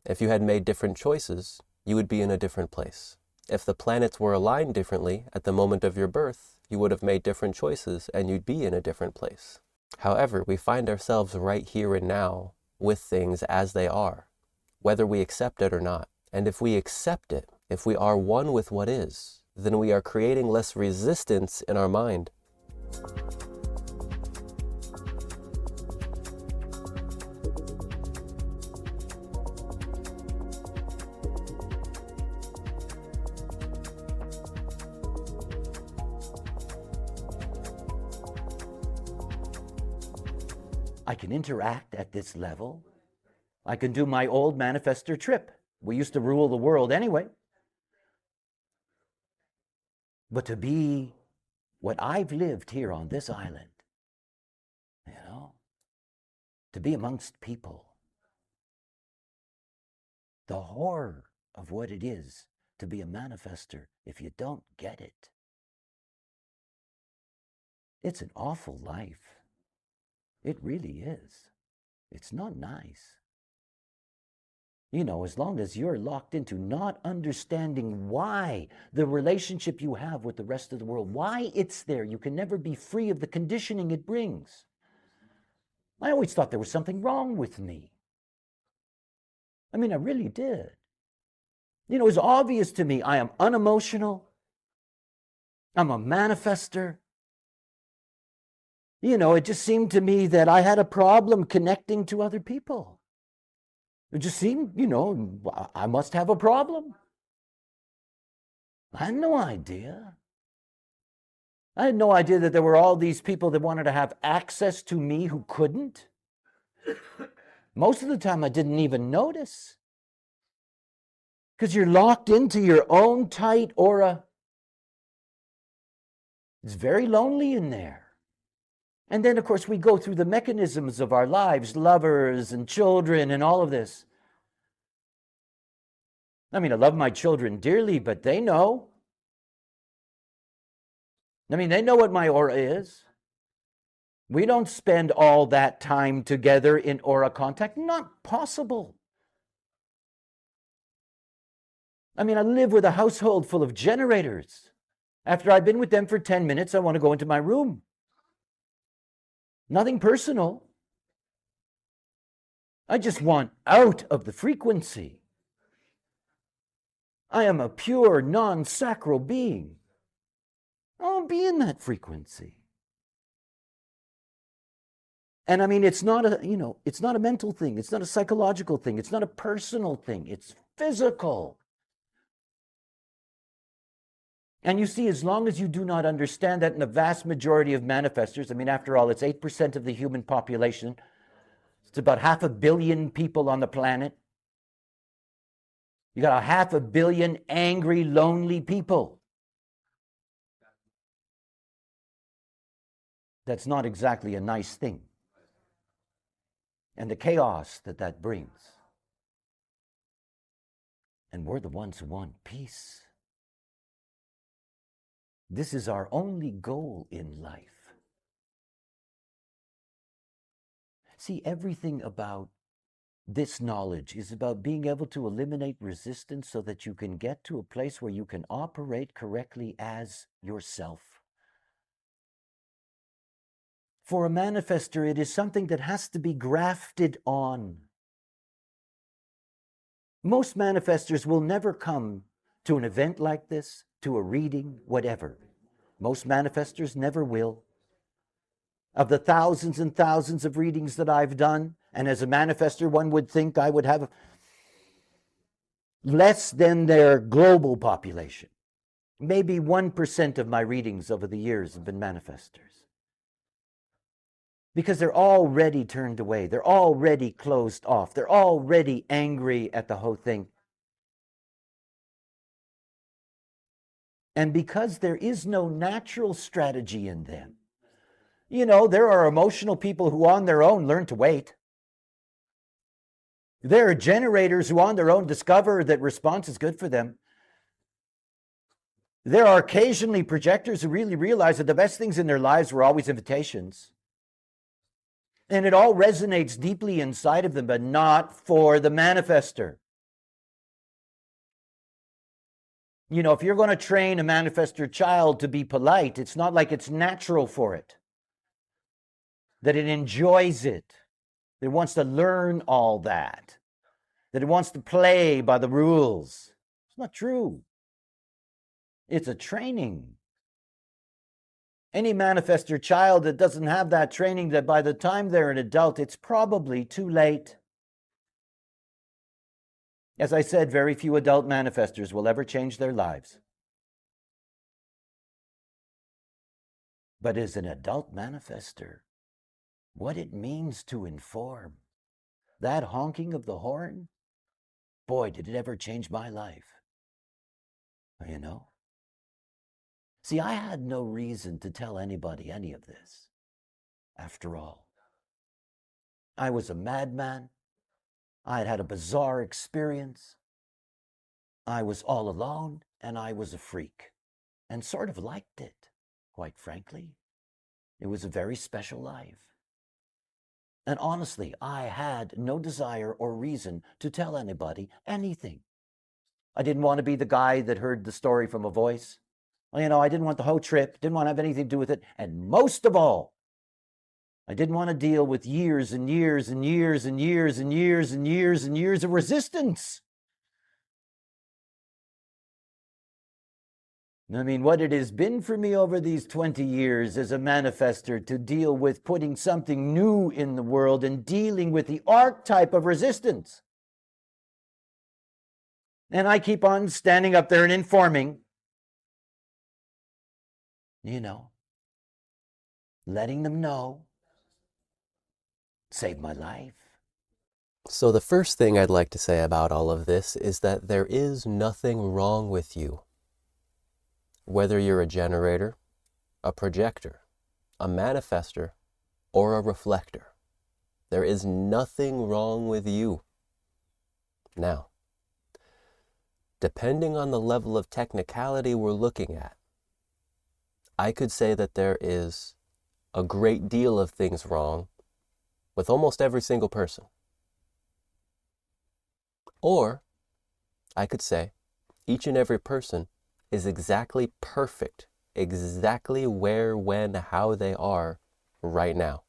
If you had made different choices, you would be in a different place. If the planets were aligned differently at the moment of your birth, you would have made different choices and you'd be in a different place. However, we find ourselves right here and now with things as they are, whether we accept it or not. And if we accept it, if we are one with what is, then we are creating less resistance in our mind. I can interact at this level. I can do my old Manifestor trip. We used to rule the world anyway. But to be what I've lived here on this island, to be amongst people, the horror of what it is to be a manifestor if you don't get it. It's an awful life. It really is. It's not nice. As long as you're locked into not understanding why the relationship you have with the rest of the world, why it's there, you can never be free of the conditioning it brings. I always thought there was something wrong with me. I really did. It was obvious to me I am unemotional. I'm a manifestor. It just seemed to me that I had a problem connecting to other people. It just seemed, I must have a problem. I had no idea. I had no idea that there were all these people that wanted to have access to me who couldn't. Most of the time I didn't even notice. Because you're locked into your own tight aura. It's very lonely in there. And then, of course, we go through the mechanisms of our lives, lovers and children and all of this. I love my children dearly, but they know. They know what my aura is. We don't spend all that time together in aura contact. Not possible. I live with a household full of generators. After I've been with them for 10 minutes, I want to go into my room. Nothing personal. I just want out of the frequency. I am a pure, non-sacral being. I'll be in that frequency. And it's not it's not a mental thing. It's not a psychological thing. It's not a personal thing. It's physical. And you see, as long as you do not understand that in the vast majority of manifestors, after all, it's 8% of the human population. It's about 500 million people on the planet. You got 500 million angry, lonely people. That's not exactly a nice thing. And the chaos that brings. And we're the ones who want peace. This is our only goal in life. See, everything about this knowledge is about being able to eliminate resistance so that you can get to a place where you can operate correctly as yourself. For a manifestor, it is something that has to be grafted on. Most manifestors will never come to an event like this, to a reading, whatever. Most manifestors never will. Of the thousands and thousands of readings that I've done, and as a manifestor, one would think I would have less than their global population. Maybe 1% of my readings over the years have been manifestors. Because they're already turned away. They're already closed off. They're already angry at the whole thing. And because there is no natural strategy in them. There are emotional people who on their own learn to wait. There are generators who on their own discover that response is good for them. There are occasionally projectors who really realize that the best things in their lives were always invitations. And it all resonates deeply inside of them, but not for the manifestor. You know, if you're going to train a manifestor child to be polite, it's not like it's natural for it, that it enjoys it, that it wants to learn all that it wants to play by the rules. It's not true. It's a training. Any manifestor child that doesn't have that training, that by the time they're an adult, it's probably too late. As I said, very few adult manifestors will ever change their lives. But as an adult manifestor, what it means to inform, that honking of the horn, boy, did it ever change my life. You know? See, I had no reason to tell anybody any of this, after all. I was a madman. I had had a bizarre experience. I was all alone, and I was a freak, and sort of liked it, quite frankly. It was a very special life. And honestly, I had no desire or reason to tell anybody anything. I didn't want to be the guy that heard the story from a voice. You know, I didn't want the whole trip, didn't want to have anything to do with it. And most of all, I didn't want to deal with years and years and years and years and years and years and years of resistance. I mean, what it has been for me over these 20 years as a manifestor to deal with putting something new in the world and dealing with the archetype of resistance. And I keep on standing up there and informing, you know, letting them know, saved my life. So the first thing I'd like to say about all of this is that there is nothing wrong with you. Whether you're a generator, a projector, a manifestor, or a reflector, there is nothing wrong with you. Now, depending on the level of technicality we're looking at, I could say that there is a great deal of things wrong with almost every single person. Or I could say each and every person is exactly perfect, exactly where, when, how they are right now.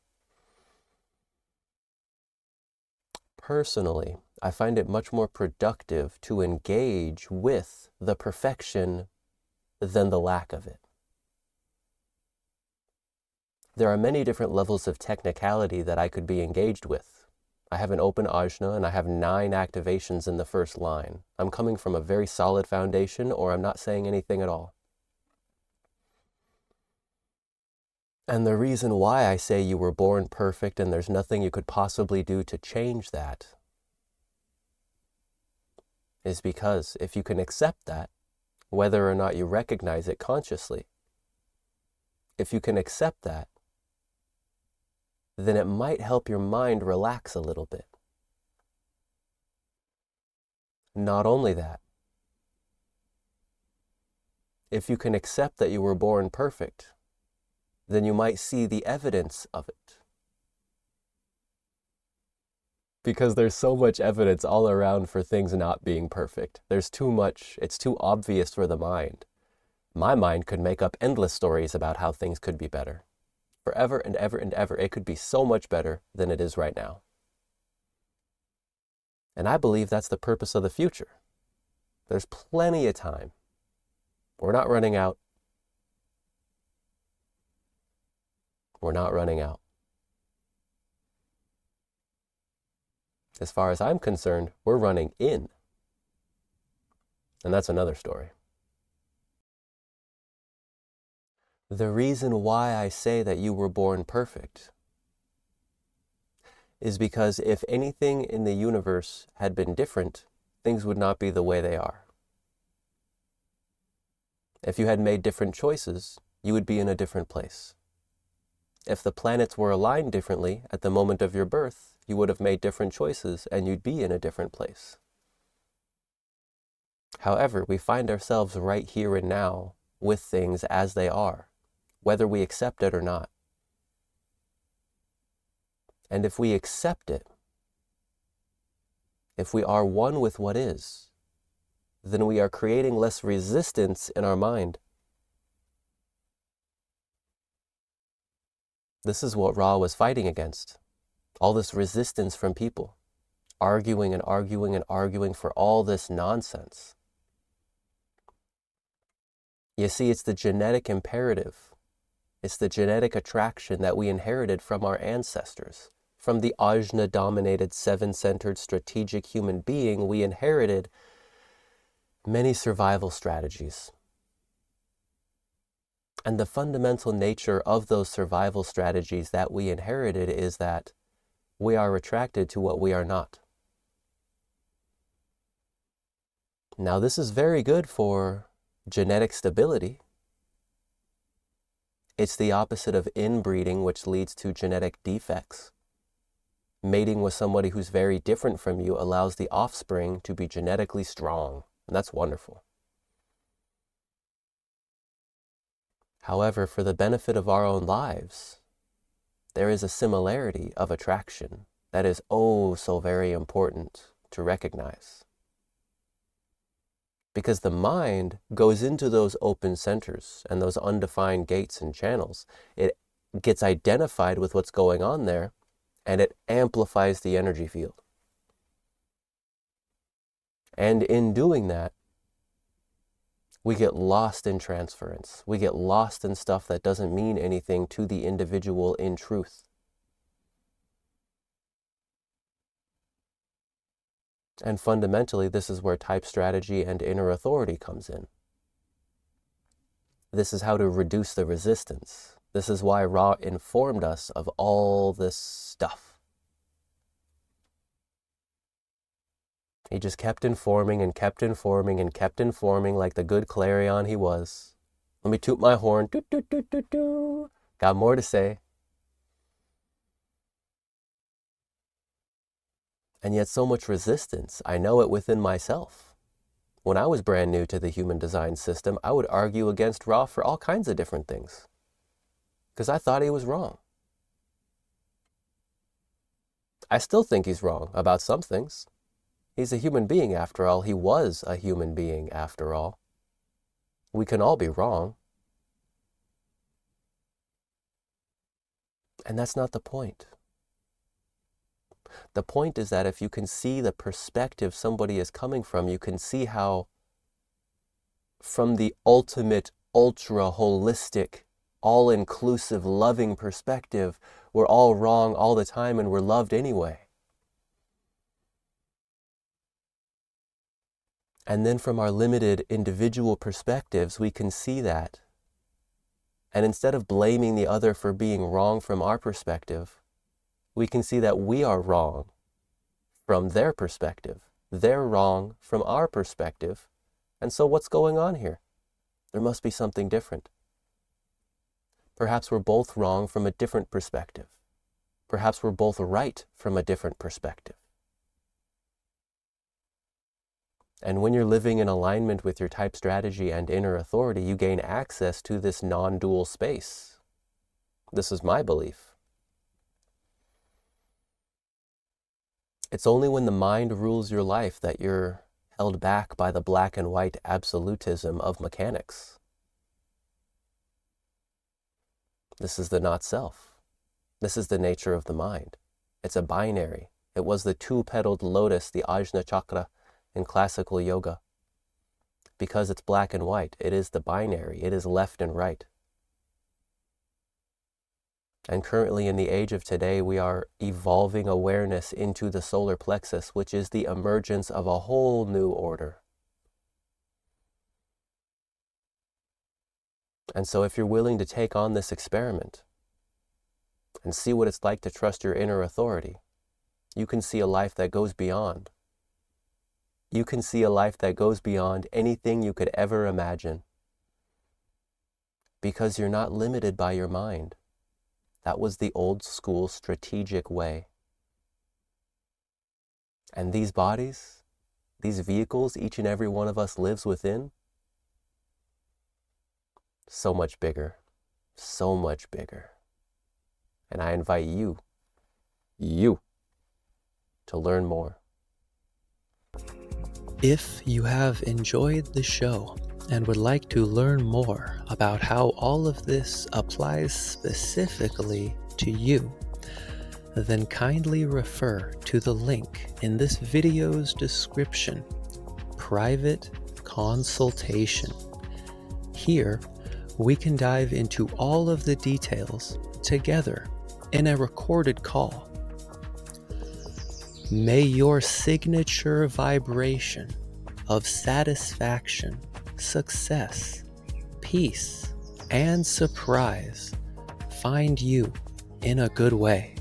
Personally, I find it much more productive to engage with the perfection than the lack of it. There are many different levels of technicality that I could be engaged with. I have an open ajna and I have 9 activations in the first line. I'm coming from a very solid foundation, or I'm not saying anything at all. And the reason why I say you were born perfect and there's nothing you could possibly do to change that is because if you can accept that, whether or not you recognize it consciously, if you can accept that, then it might help your mind relax a little bit. Not only that, if you can accept that you were born perfect, then you might see the evidence of it. Because there's so much evidence all around for things not being perfect. There's too much, it's too obvious for the mind. My mind could make up endless stories about how things could be better. Forever and ever and ever, it could be so much better than it is right now. And I believe that's the purpose of the future. There's plenty of time. We're not running out. We're not running out. As far as I'm concerned, we're running in. And that's another story. The reason why I say that you were born perfect is because if anything in the universe had been different, things would not be the way they are. If you had made different choices, you would be in a different place. If the planets were aligned differently at the moment of your birth, you would have made different choices and you'd be in a different place. However, we find ourselves right here and now with things as they are, whether we accept it or not. And if we accept it, if we are one with what is, then we are creating less resistance in our mind. This is what Ra was fighting against. All this resistance from people, arguing and arguing and arguing for all this nonsense. You see, it's the genetic imperative. It's the genetic attraction that we inherited from our ancestors. From the Ajna-dominated, seven-centered, strategic human being, we inherited many survival strategies. And the fundamental nature of those survival strategies that we inherited is that we are attracted to what we are not. Now, this is very good for genetic stability. It's the opposite of inbreeding, which leads to genetic defects. Mating with somebody who's very different from you allows the offspring to be genetically strong, and that's wonderful. However, for the benefit of our own lives, there is a similarity of attraction that is oh so very important to recognize. Because the mind goes into those open centers and those undefined gates and channels. It gets identified with what's going on there, and it amplifies the energy field. And in doing that, we get lost in transference. We get lost in stuff that doesn't mean anything to the individual in truth. And fundamentally, this is where type strategy and inner authority comes in. This is how to reduce the resistance. This is why Ra informed us of all this stuff. He just kept informing and kept informing and kept informing like the good clarion he was. Let me toot my horn. Toot, toot, toot, toot, toot. Got more to say. And yet so much resistance. I know it within myself. When I was brand new to the human design system, I would argue against Ra for all kinds of different things. Because I thought he was wrong. I still think he's wrong about some things. He's a human being after all. He was a human being after all. We can all be wrong. And that's not the point. The point is that if you can see the perspective somebody is coming from, you can see how from the ultimate, ultra holistic, all-inclusive, loving perspective, we're all wrong all the time and we're loved anyway. And then from our limited individual perspectives, we can see that. And instead of blaming the other for being wrong from our perspective, we can see that we are wrong from their perspective. They're wrong from our perspective. And so what's going on here? There must be something different. Perhaps we're both wrong from a different perspective. Perhaps we're both right from a different perspective. And when you're living in alignment with your type strategy and inner authority, you gain access to this non-dual space. This is my belief. It's only when the mind rules your life that you're held back by the black and white absolutism of mechanics. This is the not self. This is the nature of the mind. It's a binary. It was the two-petaled lotus, the Ajna chakra in classical yoga. Because it's black and white, it is the binary. It is left and right. And currently in the age of today, we are evolving awareness into the solar plexus, which is the emergence of a whole new order. And so if you're willing to take on this experiment and see what it's like to trust your inner authority, you can see a life that goes beyond. You can see a life that goes beyond anything you could ever imagine. Because you're not limited by your mind. That was the old school strategic way. And these bodies, these vehicles each and every one of us lives within, so much bigger, so much bigger. And I invite you to learn more. If you have enjoyed the show and would like to learn more about how all of this applies specifically to you, then kindly refer to the link in this video's description, Private Consultation. Here, we can dive into all of the details together in a recorded call. May your signature vibration of satisfaction, success, peace, and surprise find you in a good way.